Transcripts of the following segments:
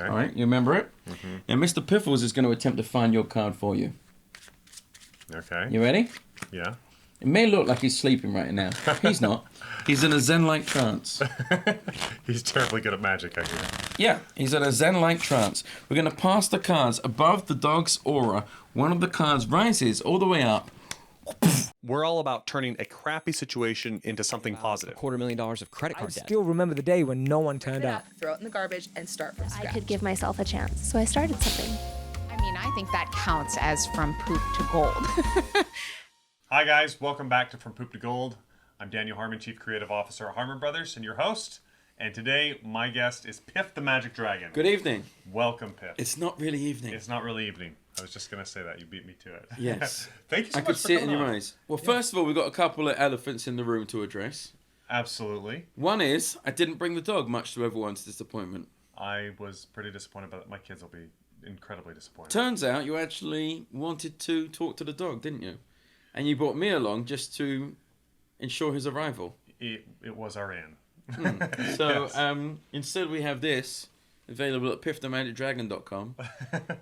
Okay. All right, you remember it? Mm-hmm. Now, Mr. Piffles is going to attempt to find your card for you. Okay. You ready? Yeah. It may look like he's sleeping right now. He's not. He's in a zen-like trance. He's terribly good at magic, I hear. Yeah, he's in a zen-like trance. We're going to pass the cards above the dog's aura. One of the cards rises all the way up. We're all about turning a crappy situation into something positive. $250,000 of credit card debt. Still remember the day when no one turned up. Throw it in the garbage and start from scratch. I could give myself a chance, so I started something. I mean, I think that counts as from poop to gold. Hi guys, welcome back to From Poop to Gold. I'm Daniel Harmon, Chief Creative Officer at Harmon Brothers, and your host. And today, my guest is Piff the Magic Dragon. Good evening. Welcome, Piff. It's not really evening. It's not really evening. I was just going to say that. You beat me to it. Yes. Thank you so I much could for see it in coming your on. eyes. Well, first of all, we've got a couple of elephants in the room to address. Absolutely. One is, I didn't bring the dog, much to everyone's disappointment. I was pretty disappointed, but my kids will be incredibly disappointed. Turns out you actually wanted to talk to the dog, didn't you? And you brought me along just to ensure his arrival. It was our end. So Yes. instead we have this available at piffthemagicdragon.com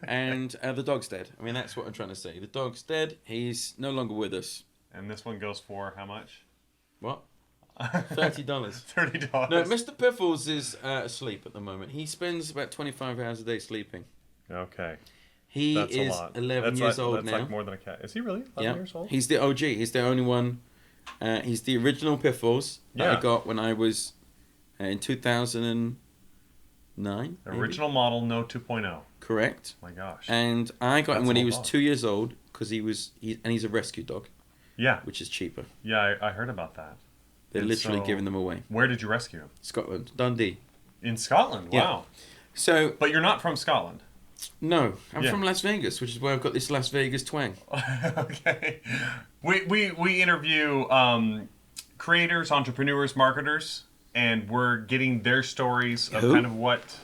and the dog's dead. I mean, that's what I'm trying to say. The dog's dead. He's no longer with us. And this one goes for how much? What? $30. $30. No, Mr. Piffles is asleep at the moment. He spends about 25 hours a day sleeping. Okay. He That's a is lot. 11 That's years like, old that's now. like more than a cat. Is he really 11 Yeah, years old? he's the OG. He's the only one. He's the original Piffles that Yeah. I got when I was in 2009. maybe? Original model, no 2.0. Correct. My gosh. And I got him That's when a he was lot. 2 years old because he's a rescue dog, Yeah. which is cheaper. Yeah, I heard about that. They're And literally so- giving them away. Where did you rescue him? Scotland, Dundee. In Scotland. Yeah. Wow. So But you're not from Scotland. no, I'm Yeah. from Las Vegas, which is where I've got this Las Vegas twang. Okay. We interview creators, entrepreneurs, marketers, and we're getting their stories of Who? kind of what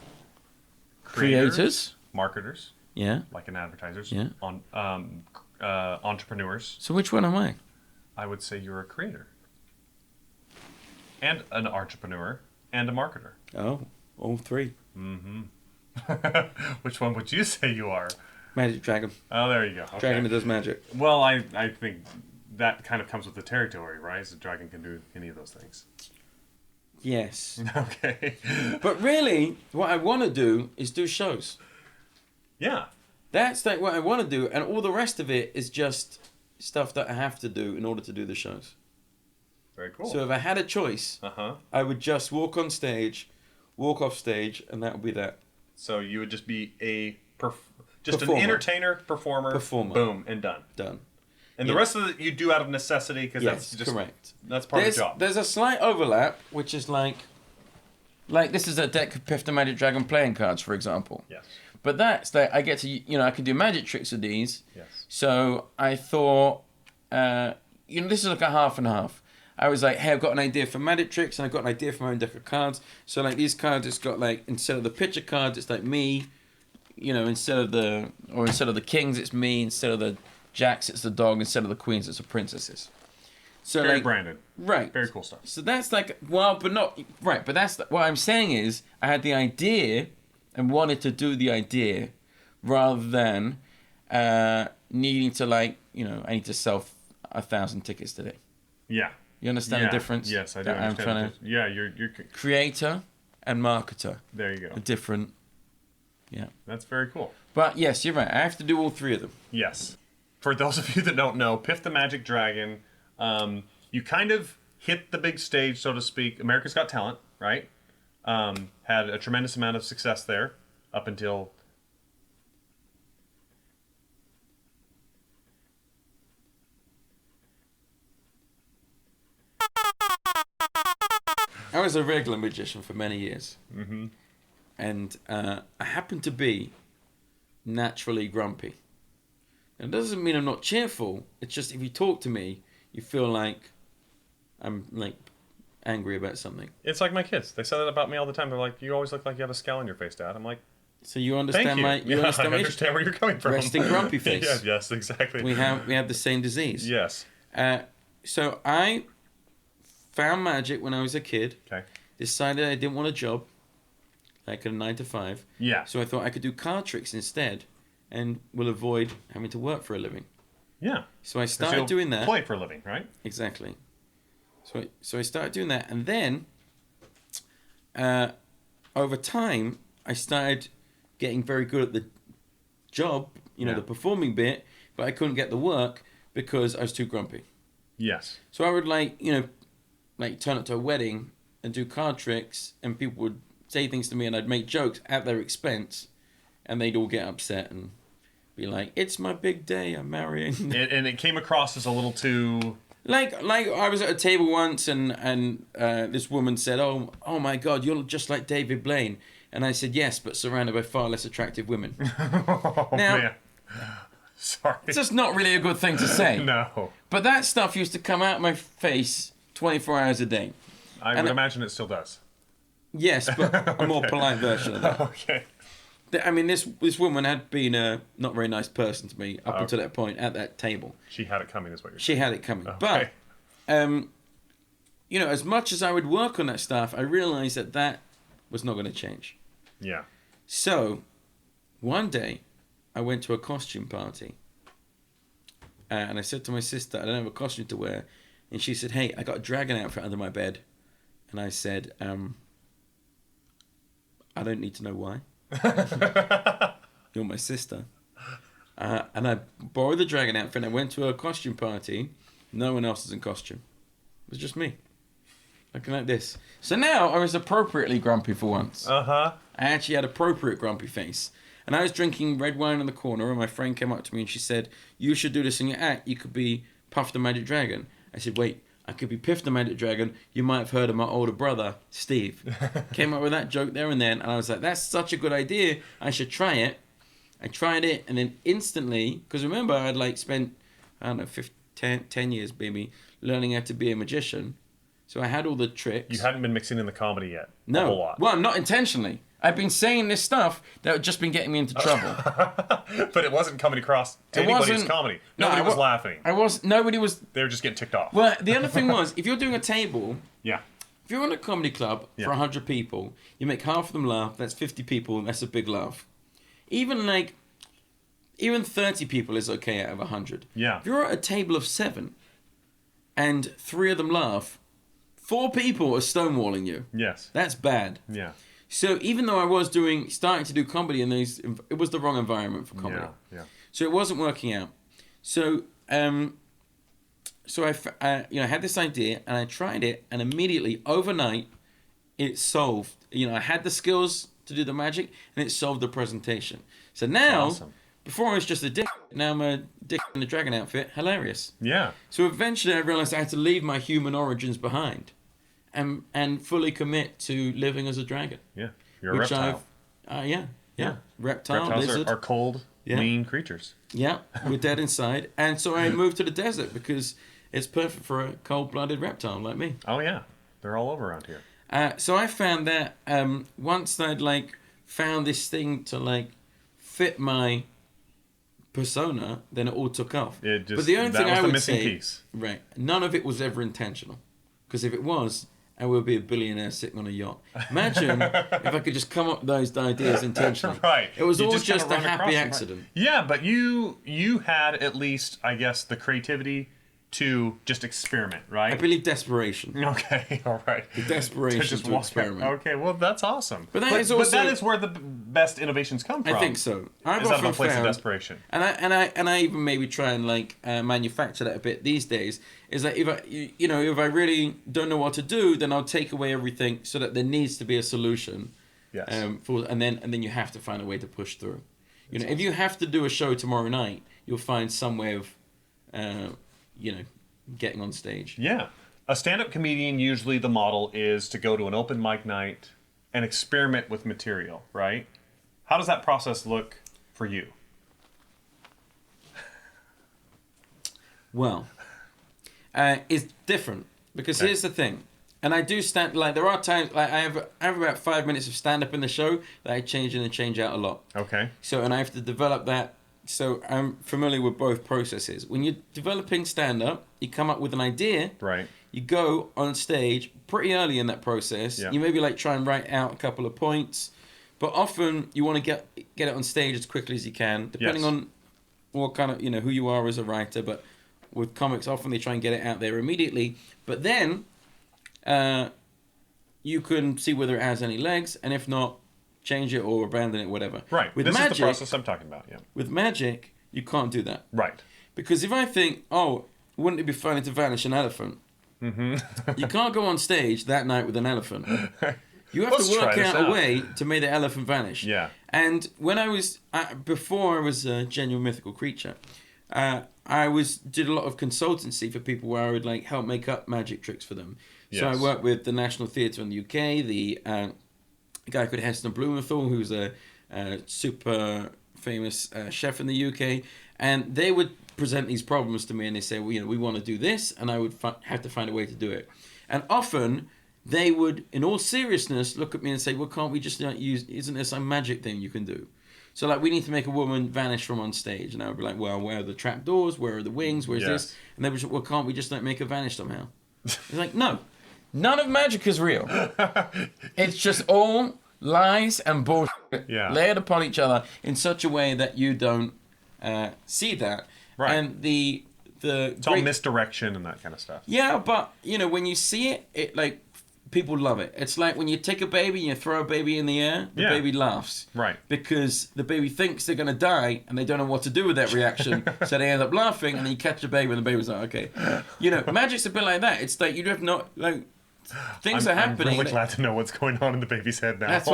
Creators. marketers, Yeah. like in advertisers, Yeah. on entrepreneurs. So which one am I? I would say you're a creator, and an entrepreneur, and a marketer. Oh, all three. Which one would you say you are? Magic Dragon. Oh, there you go. Okay. Dragon that does magic. Well, I think that kind of comes with the territory, right? So the dragon can do any of those things. Yes. Okay. But really, what I want to do is do shows. Yeah. That's like what I want to do, and all the rest of it is just stuff that I have to do in order to do the shows. Very cool. So if I had a choice, I would just walk on stage, walk off stage, and that would be that. So you would just be an Performer. entertainer, performer, boom, and done. Done. And the rest of it you do out of necessity because Yes, that's just correct. That's part of the job. There's a slight overlap, which is like this is a deck of Piff the Magic Dragon playing cards, for example. Yes. But that's that I get to, I can do magic tricks with these. Yes. So I thought, this is like a half and half. I was like, hey, I've got an idea for magic tricks, and I've got an idea for my own deck of cards. So like these cards, it's got like, instead of the picture cards, it's like me. Instead of the kings, it's me. Instead of the jacks, it's the dog. Instead of the queens, it's the princesses. So Very like, branded. right. Very cool stuff. So that's like, but not right. But that's what I'm saying is, I had the idea and wanted to do the idea, rather than needing to I need to sell 1,000 tickets today. Yeah. You understand the difference? Yes, I do. That I'm understand trying the difference. Yeah, you're. Creator and marketer There you go. are different. Yeah. That's very cool. But yes, you're right. I have to do all three of them. Yes. For those of you that don't know, Piff the Magic Dragon, you kind of hit the big stage, so to speak. America's Got Talent, right? Had a tremendous amount of success there up until... I was a regular magician for many years. Mm-hmm. And I happen to be naturally grumpy. It doesn't mean I'm not cheerful. It's just if you talk to me, you feel like I'm angry about something. It's like my kids. They say that about me all the time. They're like, you always look like you have a scowl on your face, Dad. I'm like, so you understand thank you. you Yeah, understand, I understand where you're coming from. Resting grumpy face. Yeah, yes, exactly. We have the same disease. Yes. So I found magic when I was a kid. Okay. Decided I didn't want a job. like a 9 to 5. Yeah. So I thought I could do card tricks instead, and will avoid having to work for a living. Yeah. So I 'Cause started you'll doing that. Play for a living, right? Exactly. So I started doing that, and then over time I started getting very good at the job, the performing bit, but I couldn't get the work because I was too grumpy. Yes. So I would turn up to a wedding and do card tricks, and people would say things to me, and I'd make jokes at their expense, and they'd all get upset and be like, "It's my big day, I'm marrying." And it came across as a little too... Like I was at a table once, and this woman said, "Oh my God, you're just like David Blaine," and I said, "Yes, but surrounded by far less attractive women." Oh, Now, man. Sorry. it's just not really a good thing to say. No. But that stuff used to come out my face 24 hours a day. I would imagine it still does. Yes, but a more polite version of that. Okay. I mean, this woman had been a not very nice person to me up until that point at that table. She had it coming, is what you're She saying. had it coming. Okay. But, as much as I would work on that stuff, I realized that was not going to change. Yeah. So, one day, I went to a costume party. And I said to my sister, I don't have a costume to wear. And she said, "Hey, I got a dragon outfit under my bed." And I said, "I don't need to know why. You're my sister." And I borrowed the dragon outfit, and I went to a costume party. No one else was in costume. It was just me. Looking like this. So now I was appropriately grumpy for once. Uh-huh. I actually had appropriate grumpy face. And I was drinking red wine in the corner, and my friend came up to me and she said, "You should do this in your act. You could be Puff the Magic Dragon." I said, "Wait, I could be Piff the Magic Dragon. You might have heard of my older brother, Steve." Came up with that joke there and then, and I was like, "That's such a good idea. I should try it." I tried it, and then instantly, because remember, I'd spent, 10 years, maybe, learning how to be a magician. So I had all the tricks. You hadn't been mixing in the comedy yet. No. A whole lot. Well, not intentionally. I've been saying this stuff that had just been getting me into trouble. But it wasn't coming across to anybody's comedy. Nobody was laughing. Nobody was. They were just getting ticked off. Well, the other thing was, if you're doing a table, Yeah. if you're in a comedy club for 100 people, you make half of them laugh, that's 50 people, and that's a big laugh. Even 30 people is okay out of 100. Yeah. If you're at a table of 7 and 3 of them laugh, 4 people are stonewalling you. Yes. That's bad. Yeah. So even though I was starting to do comedy in these, it was the wrong environment for comedy. Yeah. So it wasn't working out. So I had this idea and I tried it, and immediately overnight it solved. I had the skills to do the magic, and it solved the presentation. So now, Awesome. before I was just a dick, now I'm a dick in a dragon outfit. Hilarious. Yeah. So eventually I realized I had to leave my human origins behind, and fully commit to living as a dragon. Yeah. You're a reptile. Yeah. Reptile, Reptiles lizard. are cold, Yeah. mean creatures. Yeah, we're dead inside. And so I moved to the desert because it's perfect for a cold-blooded reptile like me. Oh, yeah. They're all over around here. So I found that once I'd found this thing to fit my persona, then it all took off. It just, but the only that thing was I the would missing say, piece. right, none of it was ever intentional. Because if it was, I would be a billionaire sitting on a yacht. Imagine if I could just come up with those ideas intentionally. Right. It was You all just just kinda a run across happy them, right. accident. Yeah, but you had at least, I guess, the creativity to just experiment, right? I believe desperation. Okay, all right. The desperation to walk experiment. out. Okay, well, that's awesome. But that is also- that is where the best innovations come from. I think so. I've Is out of often a place of found, desperation. and I even maybe try and manufacture that a bit these days. Is that if I really don't know what to do, then I'll take away everything so that there needs to be a solution. Yes. And then you have to find a way to push through. If you have to do a show tomorrow night, you'll find some way of, getting on stage. Yeah. A stand-up comedian, usually the model is to go to an open mic night and experiment with material, right? How does that process look for you? Well, it's different because here's the thing, and I do there are times I have about 5 minutes of stand up in the show that I change in and change out a lot. Okay. So and I have to develop that. So I'm familiar with both processes. When you're developing stand up, you come up with an idea. Right. You go on stage pretty early in that process. Yeah. You maybe try and write out a couple of points. But often you want to get it on stage as quickly as you can, depending Yes. on what kind of, who you are as a writer. But with comics, often they try and get it out there immediately. But then you can see whether it has any legs, and if not, change it or abandon it, whatever. Right. With This magic, is the process I'm talking about. Yeah. with magic, you can't do that. Right. Because if I think, oh, wouldn't it be funny to vanish an elephant? You can't go on stage that night with an elephant. You have Let's to work try this out a out. way to make the elephant vanish. Yeah. And when I was, before I was a genuine mythical creature, I did a lot of consultancy for people where I would like help make up magic tricks for them. So I Yes. worked with the National Theatre in the UK, the guy called Heston Blumenthal, who's a super famous chef in the UK, and they would present these problems to me, and they say, well, we want to do this, and I would have to find a way to do it. And often they would, in all seriousness, look at me and say, well, can't we just isn't there some magic thing you can do? So like, we need to make a woman vanish from on stage, and I would be like, well, where are the trapdoors? Where are the wings? Where's Yes. this? And they would say, well, can't we just make her vanish somehow? It's like, no, none of magic is real. It's just all lies and bullshit Yeah. layered upon each other in such a way that you don't see that. Right. And It's all misdirection and that kind of stuff. yeah, but when you see it, it like people love it. It's like when you take a baby and you throw a baby in the air, the Yeah. baby laughs. Right. Because the baby thinks they're going to die and they don't know what to do with that reaction. So they end up laughing, and then you catch the baby and the baby's like, okay. Magic's a bit like that. It's like you have not, like, things are happening. I'm really glad to know what's going on in the baby's head now. That's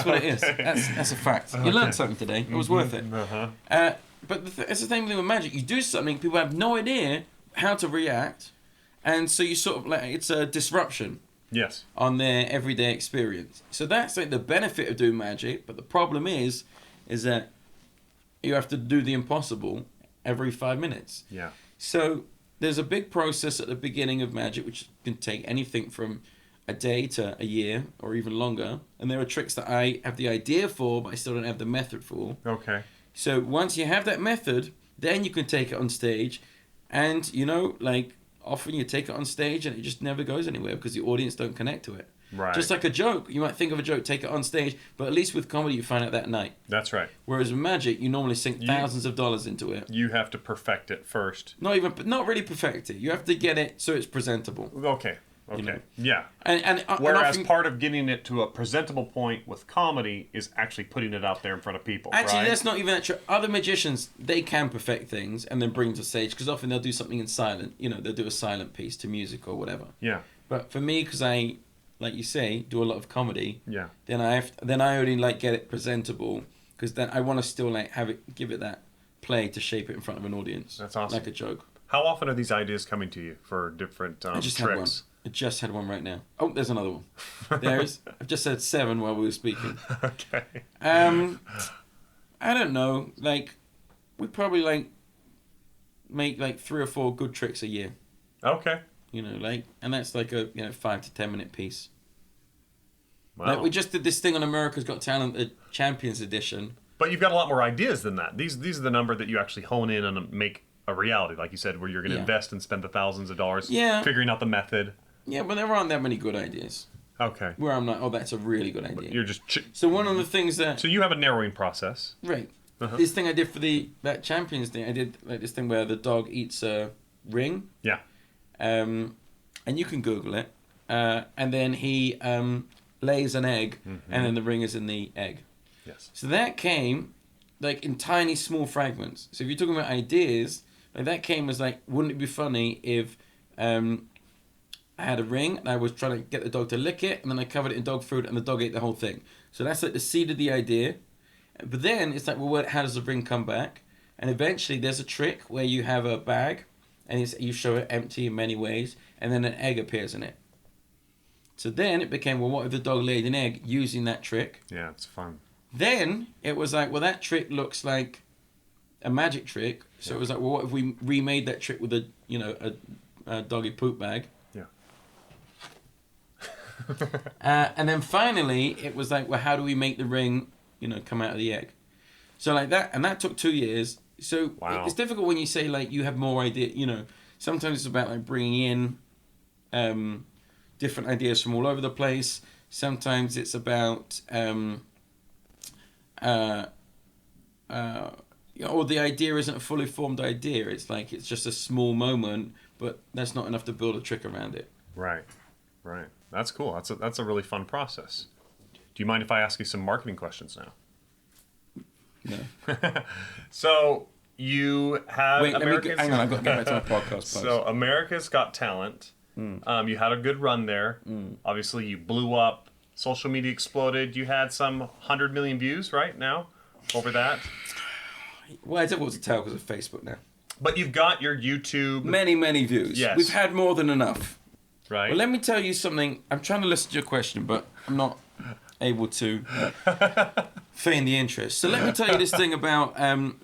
what it is. That's a fact. You learned something today. It was worth it. Uh-huh. But it's the same thing with magic. You do something, people have no idea how to react, and so you sort of like, it's a disruption Yes. on their everyday experience. So that's like the benefit of doing magic. But the problem is that you have to do the impossible every 5 minutes. Yeah. So there's a big process at the beginning of magic, which can take anything from a day to a year or even longer. And there are tricks that I have the idea for, but I still don't have the method for. Okay. So once you have that method, then you can take it on stage. And, like, often you take it on stage and it just never goes anywhere because the audience don't connect to it. Right. Just like a joke. You might think of a joke, take it on stage, but at least with comedy you find out that night. That's right. Whereas with magic, you normally sink thousands of dollars into it. You have to perfect it first. Not really perfect it. You have to get it so it's presentable. Okay. Yeah. And Whereas often, part of getting it to a presentable point with comedy is actually putting it out there in front of people. actually, right? that's not even that true. Other magicians, they can perfect things and then bring them to stage because often they'll do something in silent. They'll do a silent piece to music or whatever. Yeah. But for me, because I, like you say, do a lot of comedy. Yeah. Then I only like get it presentable because then I want to still like give it that play to shape it in front of an audience. That's awesome. Like a joke. How often are these ideas coming to you for different I just had one. tricks? I just had one right now. Oh, there's another one. I've just said 7 while we were speaking. Okay. I don't know. Like, we probably like make like 3 or 4 good tricks a year. Okay. And that's like a 5 to 10 minute piece. Wow. Like we just did this thing on America's Got Talent, the Champions Edition. But you've got a lot more ideas than that. These are the number that you actually hone in and make a reality, like you said, where you're going to invest and spend the thousands of dollars figuring out the method. Yeah, but there aren't that many good ideas. Okay. Where I'm like, oh, that's a really good idea. You're just So one of the things that so you have a narrowing process. right, Uh-huh. this thing I did for that Champions thing, I did like this thing where the dog eats a ring. Yeah. And you can Google it. And then he lays an egg, and then the ring is in the egg. Yes. So that came like in tiny, small fragments. So if you're talking about ideas, like that came as like, wouldn't it be funny if I had a ring and I was trying to get the dog to lick it, and then I covered it in dog food, and the dog ate the whole thing. So that's like the seed of the idea. But then it's like, well, how does the ring come back? And eventually there's a trick where you have a bag, and you show it empty in many ways, and then an egg appears in it. So then it became, well, what if the dog laid an egg using that trick? Yeah, it's fun. Then it was like, well, that trick looks like a magic trick. So it was like, well, what if we remade that trick with a doggy poop bag? Yeah. And then finally, it was like, well, how do we make the ring, come out of the egg? So like that, and that took 2 years. So Wow. it's difficult when you say like you have more idea. Sometimes it's about like bringing in different ideas from all over the place. Sometimes it's about or the idea isn't a fully formed idea. It's like it's just a small moment, but that's not enough to build a trick around it. Right. That's cool. That's a really fun process. Do you mind if I ask you some marketing questions now? No. So you had Wait, America's... hang on, I've got to get back to my podcast post. So America's Got Talent. You had a good run there. Obviously, you blew up. Social media exploded. You had some 100 million views right now over that. Well, it's difficult to tell because of Facebook now. But you've got your YouTube. Many views. Yes. We've had more than enough. Right. Well, let me tell you something. I'm trying to listen to your question, but I'm not able to feign the interest. So let me tell you this thing about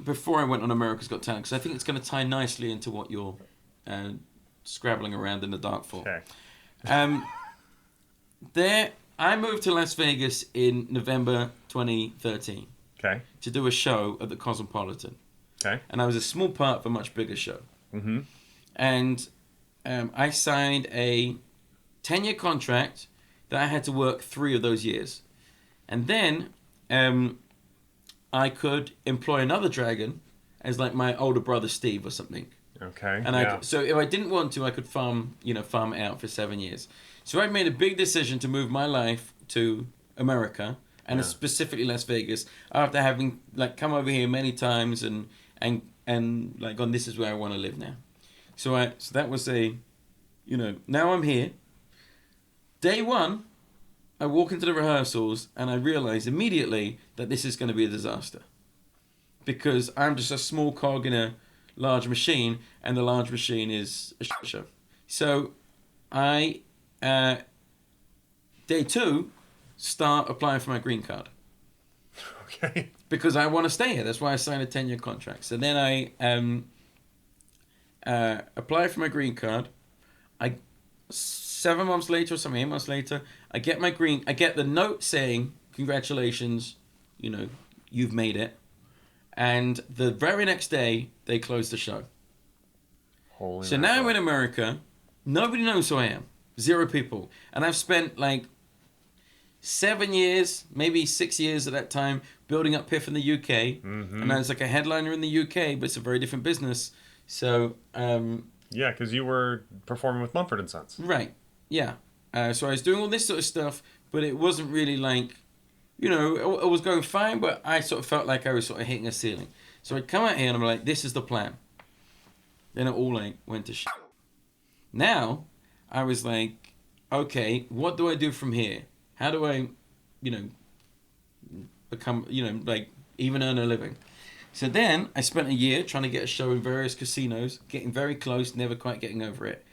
before I went on America's Got Talent, because I think it's going to tie nicely into what you're scrabbling around in the dark for. Okay. I moved to Las Vegas in November 2013 Okay. to do a show at the Cosmopolitan. Okay. And I was a small part of a much bigger show. Mm-hmm. And I signed a 10-year contract that I had to work 3 of those years. And then I could employ another dragon as like my older brother Steve or something. Okay. And so if I didn't want to, I could farm it out for 7 years. So I made a big decision to move my life to America and specifically Las Vegas after having like come over here many times and like gone, this is where I want to live now. So that was now I'm here. Day one, I walk into the rehearsals and I realize immediately that this is going to be a disaster because I'm just a small cog in a large machine, and the large machine is a shit show. So I, day 2, start applying for my green card. Okay. Because I want to stay here. That's why I signed a 10-year contract. So then I apply for my green card. 7 months later or something, 8 months later, I get the note saying, congratulations, you've made it. And the very next day, they closed the show. Holy so now I'm in America. Nobody knows who I am. 0 people. And I've spent like 7 years, maybe 6 years at that time, building up Piff in the UK. Mm-hmm. And I was like a headliner in the UK, but it's a very different business. So... yeah, because you were performing with Mumford & Sons. Right. Yeah. So I was doing all this sort of stuff, but it wasn't really like... it was going fine, but I sort of felt like I was sort of hitting a ceiling. So I'd come out here and I'm like, this is the plan. Then it all like went to shit. Now, I was like, okay, what do I do from here? How do I, become, like even earn a living? So then I spent a year trying to get a show in various casinos, getting very close, never quite getting over it.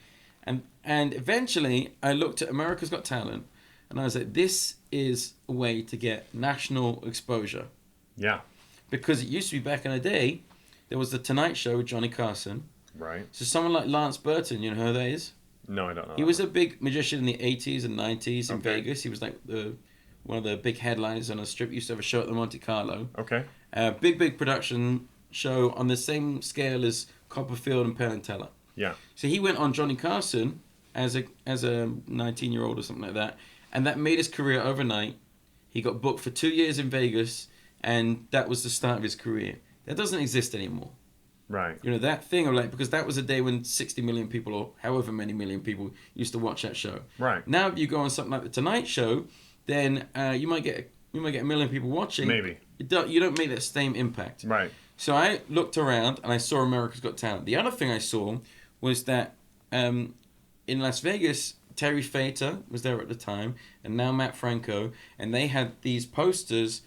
And eventually I looked at America's Got Talent and I was like, this is a way to get national exposure. Yeah. Because it used to be back in the day, there was the Tonight Show with Johnny Carson. Right. So someone like Lance Burton, you know who that is? No, I don't know. He was a big magician in the 80s and 90s in Okay. Vegas. He was like one of the big headliners on a strip. He used to have a show at the Monte Carlo. Okay. Big production show on the same scale as Copperfield and Penn and Teller. Yeah. So he went on Johnny Carson as a 19-year-old or something like that, and that made his career overnight. He got booked for 2 years in Vegas, and that was the start of his career. That doesn't exist anymore. Right. That thing of like, because that was a day when 60 million people or however many million people used to watch that show. Right. Now if you go on something like the Tonight Show, then you might get a million people watching. Maybe. You don't make that same impact. Right. So I looked around and I saw America's Got Talent. The other thing I saw was that in Las Vegas, Terry Fator was there at the time, and now Matt Franco, and they had these posters,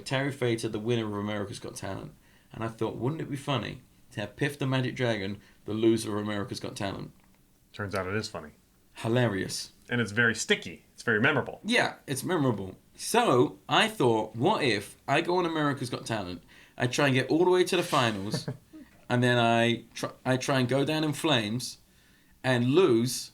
Terry Fator, the winner of America's Got Talent. And I thought, wouldn't it be funny to have Piff the Magic Dragon, the loser of America's Got Talent? Turns out it is funny. Hilarious. And it's very sticky. It's very memorable. Yeah, it's memorable. So I thought, what if I go on America's Got Talent, I try and get all the way to the finals, and then I try and go down in flames and lose,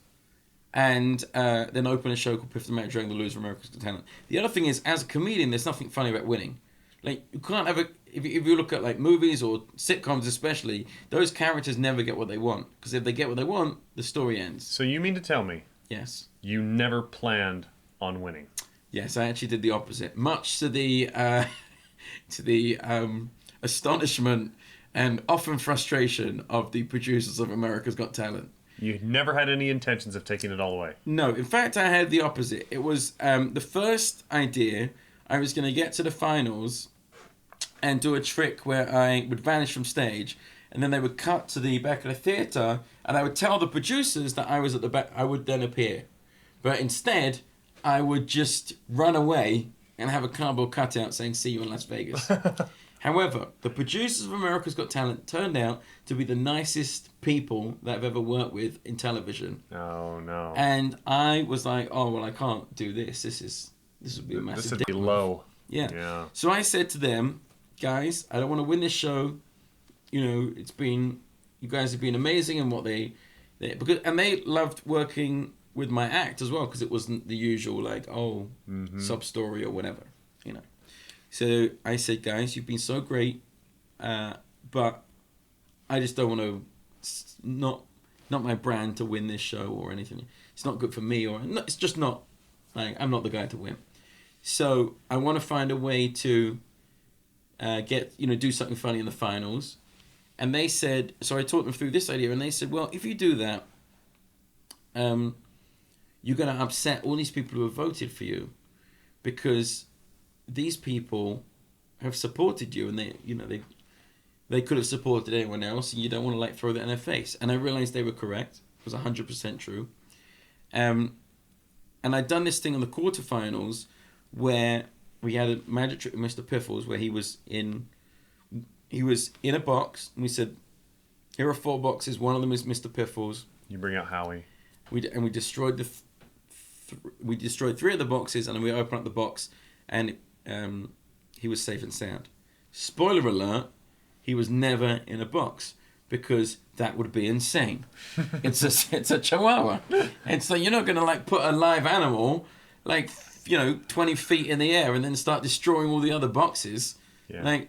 and then open a show called Piff the Magic Dragon, the loser of America's Got Talent. The other thing is, as a comedian, there's nothing funny about winning. Like, you can't have if you look at like movies or sitcoms especially, those characters never get what they want. Because if they get what they want, the story ends. So you mean to tell me Yes. you never planned on winning? Yes, I actually did the opposite. Much to the to the astonishment and often frustration of the producers of America's Got Talent. You never had any intentions of taking it all away. No, in fact, I had the opposite. It was the first idea. I was going to get to the finals and do a trick where I would vanish from stage, and then they would cut to the back of the theatre, and I would tell the producers that I was at the back. I would then appear. But instead, I would just run away and have a cardboard cutout saying, "See you in Las Vegas." However, the producers of America's Got Talent turned out to be the nicest people that I've ever worked with in television. Oh, no. And I was like, oh, well, I can't do this. This would be a massive This would be downfall. low. Yeah. So I said to them, guys, I don't want to win this show. You know, you guys have been amazing in what they they loved working with my act as well, because it wasn't the usual, like, sub story or whatever, you know. So I said, guys, you've been so great, but I just don't want to, not my brand to win this show or anything. It's not good for me, or no, it's just not, like, I'm not the guy to win. So I want to find a way to do something funny in the finals. And they said, so I taught them through this idea, and they said, well, if you do that, you're going to upset all these people who have voted for you, because these people have supported you, and they could have supported anyone else, and you don't want to, like, throw that in their face. And I realized they were correct. It was 100% true. And I'd done this thing in the quarterfinals where we had a magic trick with Mr. Piffles, where he was in a box, and we said, here are 4 boxes. One of them is Mr. Piffles. You bring out Howie. We destroyed we destroyed 3 of the boxes, and then we opened up the box, and he was safe and sound. Spoiler alert, he was never in a box, because that would be insane. It's a chihuahua. And so you're not going to, like, put a live animal, like, 20 feet in the air and then start destroying all the other boxes. Yeah.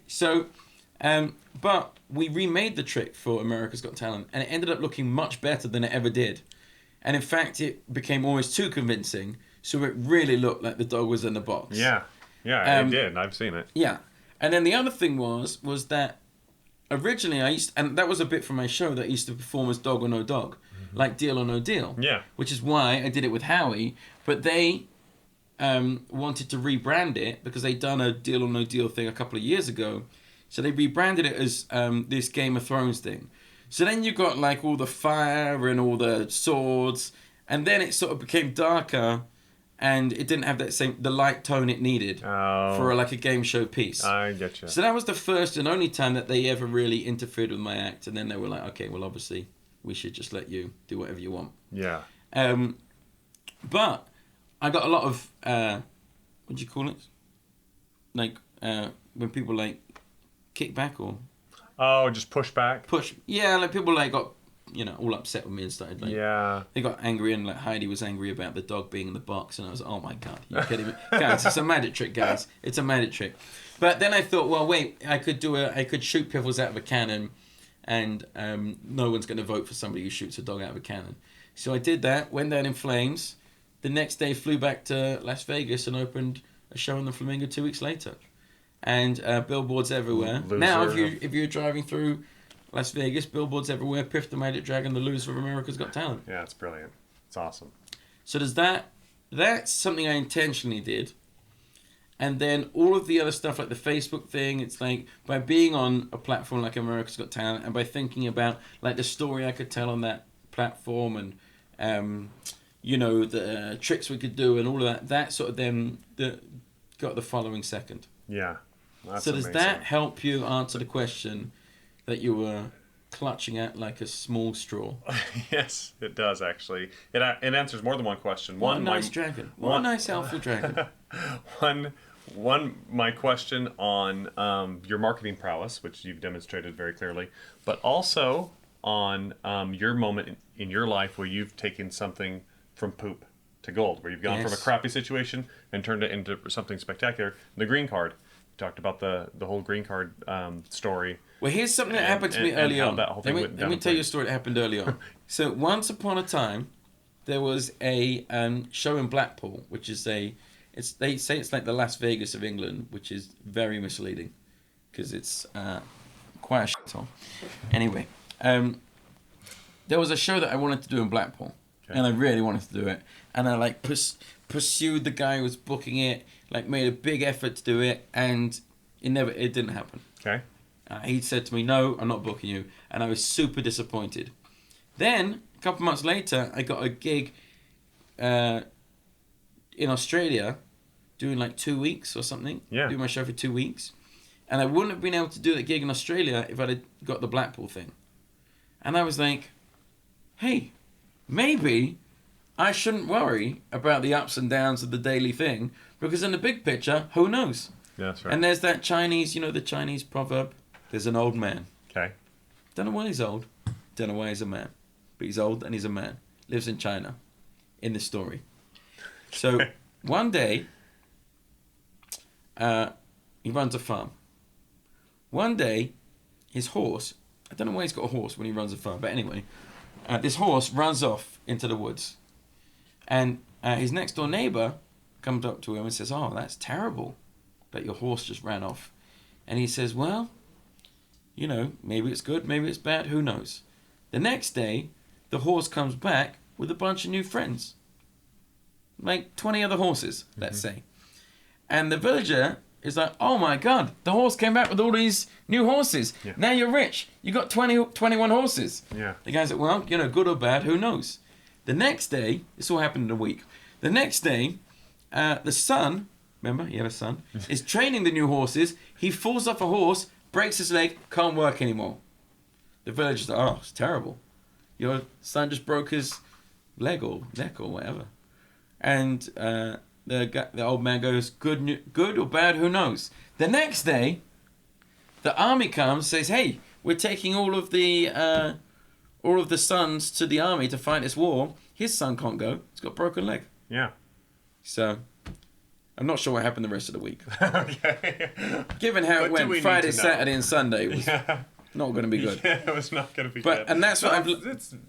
But we remade the trick for America's Got Talent, and it ended up looking much better than it ever did. And in fact, it became almost too convincing, so it really looked like the dog was in the box. Yeah, it did. I've seen it. Yeah. And then the other thing was that originally and that was a bit from my show that I used to perform as Dog or No Dog, like Deal or No Deal. Yeah. Which is why I did it with Howie, but they wanted to rebrand it because they'd done a Deal or No Deal thing a couple of years ago. So they rebranded it as this Game of Thrones thing. So then you got, like, all the fire and all the swords, and then it sort of became darker, and it didn't have the light tone it needed for a game show piece. I get you. So that was the first and only time that they ever really interfered with my act, and then they were like, okay, well, obviously we should just let you do whatever you want. Yeah. But I got a lot of what do you call it? Like when people, like, kick back or just push back. Like people, like, got all upset with me and started, like, they got angry, and, like, Heidi was angry about the dog being in the box, and I was like, oh my god, you're kidding me. Guys, it's a magic trick, guys. It's a magic trick. But then I thought, well, wait, I could shoot Piffles out of a cannon, and no one's going to vote for somebody who shoots a dog out of a cannon. So I did that, went down in flames. The next day flew back to Las Vegas and opened a show in the Flamingo 2 weeks later. And billboards everywhere. Loser. Now, if you're driving through Las Vegas, billboards everywhere. Piff the Magic Dragon, the loser of America's Got Talent. Yeah, it's brilliant. It's awesome. So that's something I intentionally did. And then all of the other stuff, like the Facebook thing, it's like, by being on a platform like America's Got Talent, and by thinking about, like, the story I could tell on that platform, and the tricks we could do and all of that sort of then got the following second. Yeah. That's so does amazing. that help you answer the question that you were clutching at like a small straw? Yes, it does, actually. It answers more than one question. What a nice dragon. What a nice alpha dragon. My question on your marketing prowess, which you've demonstrated very clearly, but also on your moment in your life where you've taken something from poop to gold, where you've gone from a crappy situation and turned it into something spectacular. The green card. You talked about the whole green card story. Well, here's something that happened to me early on. Let me tell you a story that happened early on. So once upon a time, there was a show in Blackpool, which is They say it's like the Las Vegas of England, which is very misleading because it's quite a shithole. Anyway, there was a show that I wanted to do in Blackpool, and I really wanted to do it, and I like pursued the guy who was booking it, like made a big effort to do it, and it didn't happen. Okay. He said to me, "No, I'm not booking you," and I was super disappointed. Then a couple months later, I got a gig in Australia, doing like 2 weeks or something. Yeah. Doing my show for 2 weeks, and I wouldn't have been able to do that gig in Australia if I'd have got the Blackpool thing. And I was like, hey, maybe I shouldn't worry about the ups and downs of the daily thing, because in the big picture, who knows? Yeah, that's right. And there's that Chinese, the Chinese proverb, there's an old man. Okay. Don't know why he's old. Don't know why he's a man. But he's old and he's a man. Lives in China. In the story. So, one day, he runs a farm. One day, his horse, I don't know why he's got a horse when he runs a farm, but anyway, this horse runs off into the woods. And his next door neighbor comes up to him and says, "Oh, that's terrible that your horse just ran off." And he says, "Well, maybe it's good, maybe it's bad, who knows." The next day, the horse comes back with a bunch of new friends. Like 20 other horses, let's say. And the villager is like, "Oh my God, the horse came back with all these new horses. Yeah. Now you're rich. You got 21 horses." Yeah. The guy's like, "Well, good or bad, who knows?" The next day, this all happened in a week. The next day, the son, remember, he had a son, is training the new horses. He falls off a horse, breaks his leg, can't work anymore. The villager's like, "Oh, it's terrible. Your son just broke his leg or neck or whatever." And the old man goes, good or bad, who knows? The next day, the army comes, says, "Hey, we're taking all of the sons to the army to fight this war." His son can't go. He's got a broken leg. Yeah. So, I'm not sure what happened the rest of the week. Okay. Given how But it do went, we need Friday, to know? Saturday, and Sunday was not going to be good. Yeah, it was not going to be But good. and that's what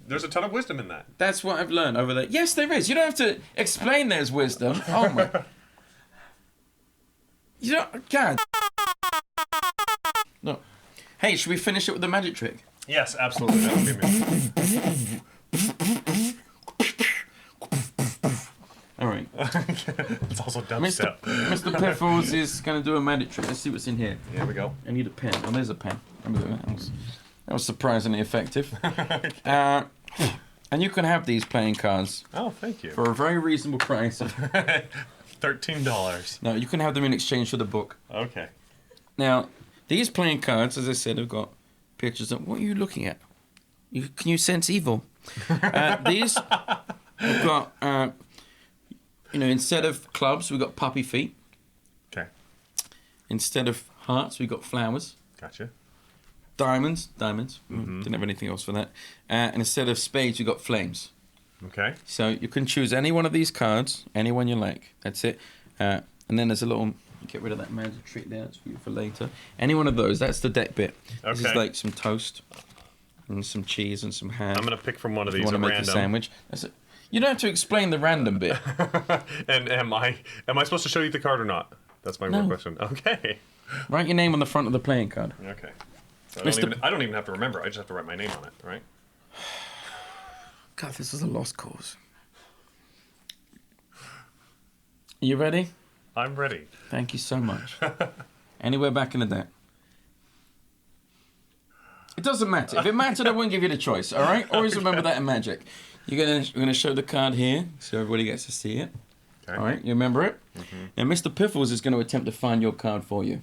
there's a ton of wisdom in that. That's what I've learned over there. Yes, there is. You don't have to explain there's wisdom. Oh my. God. No. Hey, should we finish it with the magic trick? Yes, absolutely. That would be amazing. All right. It's also dubstep. Mr. Piffles is going to do a magic trick. Let's see what's in here. Here we go. I need a pen. Oh, there's a pen. That was surprisingly effective. And you can have these playing cards Oh, thank you. for a very reasonable price. $13. No, you can have them in exchange for the book. Okay. Now, these playing cards, as I said, have got pictures of... What are you looking at? Can you sense evil? These have got... instead of clubs, we've got puppy feet. Okay. Instead of hearts, we've got flowers. Gotcha. Diamonds. Didn't have anything else for that. And instead of spades, we've got flames. Okay. So you can choose any one of these cards, any one you like. That's it. And then there's a little... Get rid of that magic trick there. That's for you for later. Any one of those. That's the deck bit. This is Okay. like some toast and some cheese and some ham. I'm going to pick from one of You these want at to make random. a sandwich. That's it. You don't have to explain the random bit. And am I supposed to show you the card or not? That's my real No. question. Okay. Write your name on the front of the playing card. Okay. So Mr. I don't even have to remember. I just have to write my name on it, right? God, this is a lost cause. You ready? I'm ready. Thank you so much. Anywhere back in the deck. It doesn't matter. If it mattered, I wouldn't give you the choice, all right? Always remember that in magic. We're gonna show the card here so everybody gets to see it. Okay. All right, you remember it? Mm-hmm. Now, Mr. Piffles is going to attempt to find your card for you.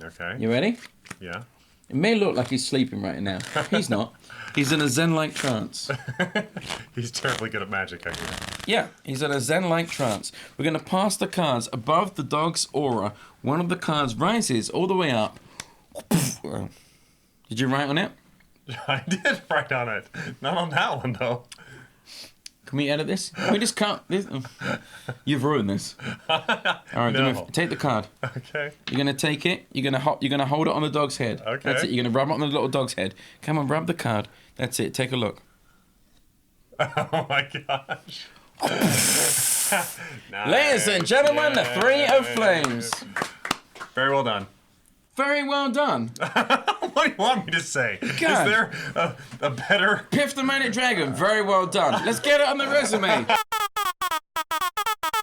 Okay. You ready? Yeah. It may look like he's sleeping right now. He's not. He's in a zen-like trance. He's terribly good at magic, I hear. Yeah, he's in a zen-like trance. We're going to pass the cards above the dog's aura. One of the cards rises all the way up. Did you write on it? I did write on it. Not on that one, though. Can we edit this? Can we just cut this? You've ruined this. All right, No. take the card. Okay. You're gonna take it. You're gonna hold it on the dog's head. Okay. That's it. You're gonna rub it on the little dog's head. Come on, rub the card. That's it. Take a look. Oh, my gosh. Ladies and gentlemen, the Three of Flames. Very well done. Very well done. What do you want me to say? God. Is there a better... Piff the Magic Dragon. Very well done. Let's get it on the resume.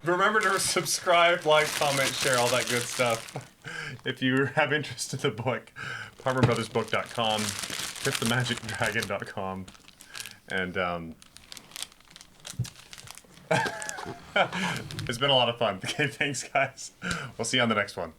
Remember to subscribe, like, comment, share, all that good stuff. If you have interest in the book, HarmonBrothersBook.com, PiffTheMagicDragon.com, and it's been a lot of fun. Okay, thanks, guys. We'll see you on the next one.